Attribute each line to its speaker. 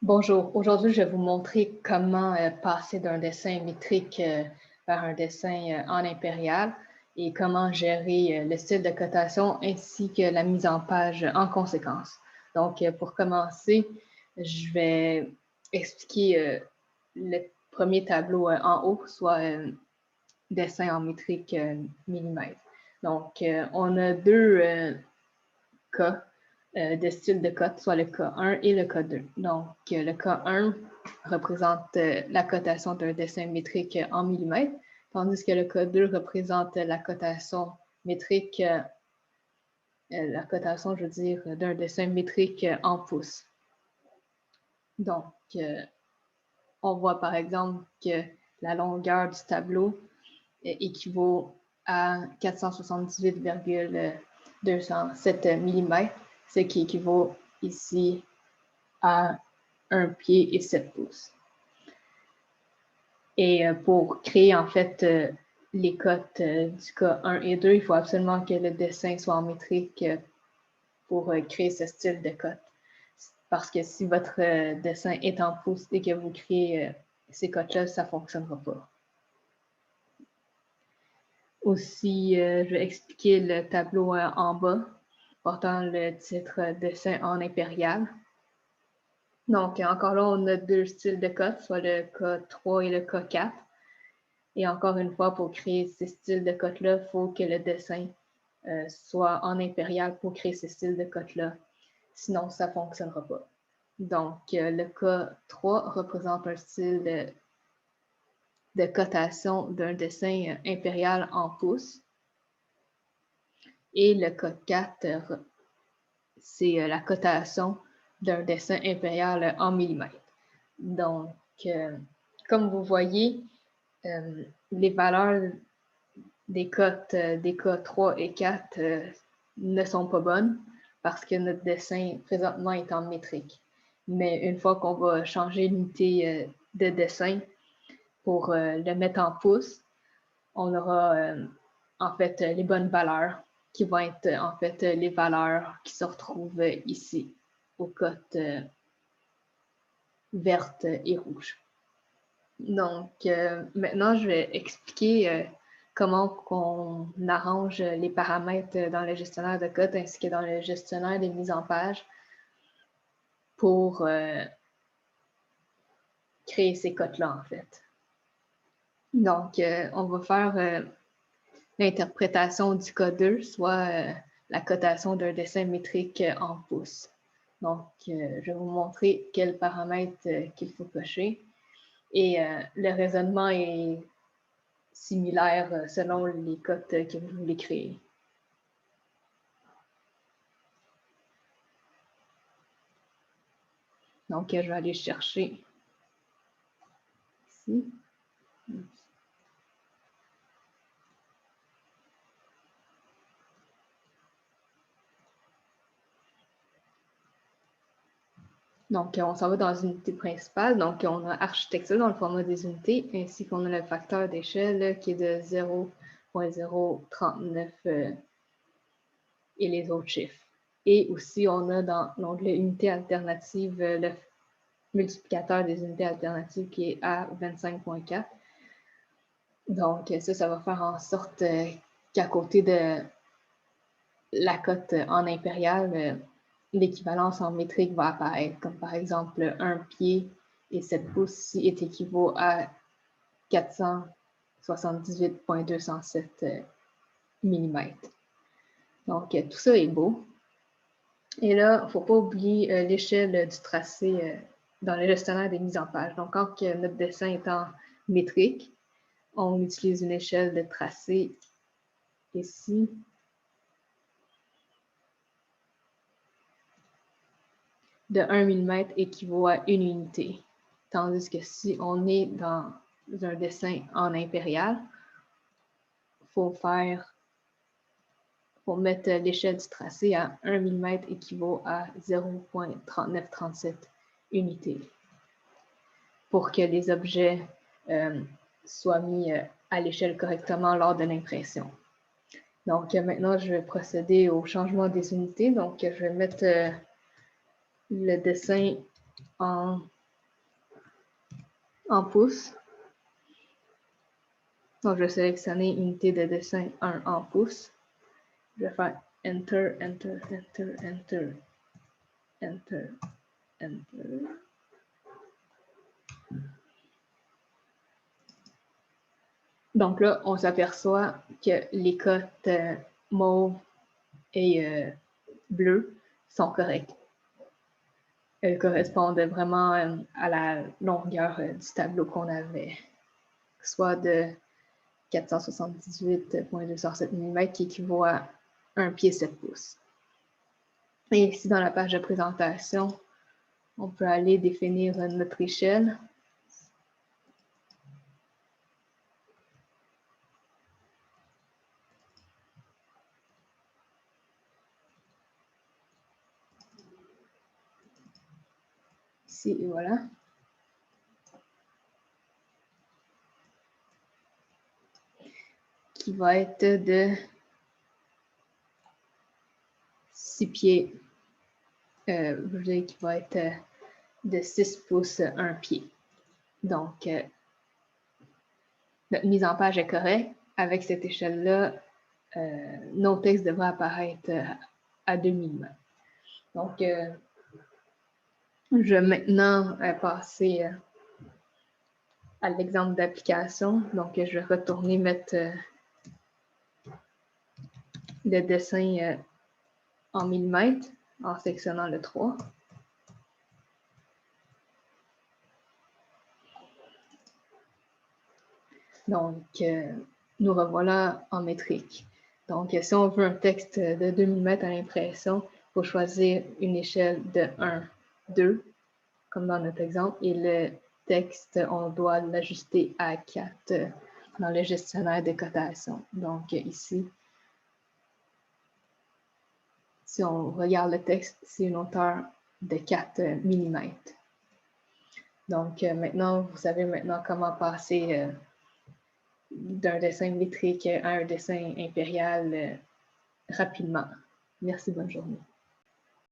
Speaker 1: Bonjour, aujourd'hui je vais vous montrer comment passer d'un dessin métrique vers un dessin en impérial et comment gérer le style de cotation ainsi que la mise en page en conséquence. Donc pour commencer, je vais expliquer le premier tableau en haut, soit dessin en métrique millimètre. Donc on a deux cas de style de cote, soit le cas 1 et le cas 2. Donc, le cas 1 représente la cotation d'un dessin métrique en millimètres, tandis que le cas 2 représente la cotation métrique, je veux dire, d'un dessin métrique en pouces. Donc, on voit par exemple que la longueur du tableau équivaut à 478,207 mm, ce qui équivaut ici à 1 pied et 7 pouces. Et pour créer en fait les cotes du cas 1 et 2, il faut absolument que le dessin soit en métrique pour créer ce style de cote. Parce que si votre dessin est en pouces et que vous créez ces cotes-là, ça ne fonctionnera pas. Aussi, je vais expliquer le tableau en bas portant le titre dessin en impérial. Donc, encore là, on a deux styles de cotes, soit le cas 3 et le cas 4. Et encore une fois, pour créer ces styles de cotes-là, il faut que le dessin soit en impérial pour créer ces styles de cotes-là. Sinon, ça ne fonctionnera pas. Donc, le cas 3 représente un style de cotation d'un dessin impérial en pouces. Et le cas 4, c'est la cotation d'un dessin impérial en millimètres. Donc, comme vous voyez, les valeurs des cotes des cas 3 et 4 ne sont pas bonnes parce que notre dessin présentement est en métrique. Mais une fois qu'on va changer l'unité de dessin pour le mettre en pouces, on aura en fait les bonnes valeurs qui vont être en fait les valeurs qui se retrouvent ici aux cotes vertes et rouges. Donc, maintenant, je vais expliquer comment on arrange les paramètres dans le gestionnaire de cotes ainsi que dans le gestionnaire des mises en page pour créer ces cotes-là, en fait. Donc, on va faire l'interprétation du cas 2, soit la cotation d'un dessin métrique en pouces. Donc, je vais vous montrer quels paramètres qu'il faut cocher. Et le raisonnement est similaire selon les cotes que vous voulez créer. Donc, je vais aller chercher ici. Donc, on s'en va dans une unité principale. Donc, on a architecture dans le format des unités, ainsi qu'on a le facteur d'échelle qui est de 0.039 et les autres chiffres. Et aussi, on a dans l'onglet unité alternative le multiplicateur des unités alternatives qui est à 25.4. Donc, ça va faire en sorte qu'à côté de la cote en impérial, l'équivalence en métrique va apparaître, comme par exemple 1 pied et 7 pouces ici est équivaut à 478,207 mm. Donc, tout ça est beau. Et là, il ne faut pas oublier l'échelle du tracé dans le gestionnaire des mises en page. Donc, quand notre dessin est en métrique, on utilise une échelle de tracé ici. De 1 mm équivaut à une unité. Tandis que si on est dans un dessin en impérial, il faut mettre l'échelle du tracé à 1 mm équivaut à 0.3937 unités pour que les objets soient mis à l'échelle correctement lors de l'impression. Donc maintenant, je vais procéder au changement des unités. Donc je vais mettre le dessin en en pouces. Donc, je vais sélectionner unité de dessin 1 en pouces. Je vais faire Enter, Enter, Enter, Enter, Enter, Enter. Donc là, on s'aperçoit que les cotes mauve et bleu sont correctes. Elles correspondent vraiment à la longueur du tableau qu'on avait, soit de 478,207 mm qui équivaut à 1 pied 7 pouces. Et ici, dans la page de présentation, on peut aller définir notre échelle. Ici, et voilà. Qui va être de 6 pieds, je dirais qu'il va être de 6 pouces 1 pied. Donc, notre mise en page est correcte. Avec cette échelle-là, nos textes devraient apparaître à 2 mm. Donc, je vais maintenant passer à l'exemple d'application. Donc, je vais retourner mettre le dessin en millimètres en sectionnant le 3. Donc, nous revoilà en métrique. Donc, si on veut un texte de 2 mm à l'impression, il faut choisir une échelle de 1, 2, comme dans notre exemple, et le texte, on doit l'ajuster à 4 dans le gestionnaire de cotation. Donc, ici, si on regarde le texte, c'est une hauteur de 4 mm. Donc, maintenant, vous savez maintenant comment passer d'un dessin métrique à un dessin impérial rapidement. Merci, bonne journée.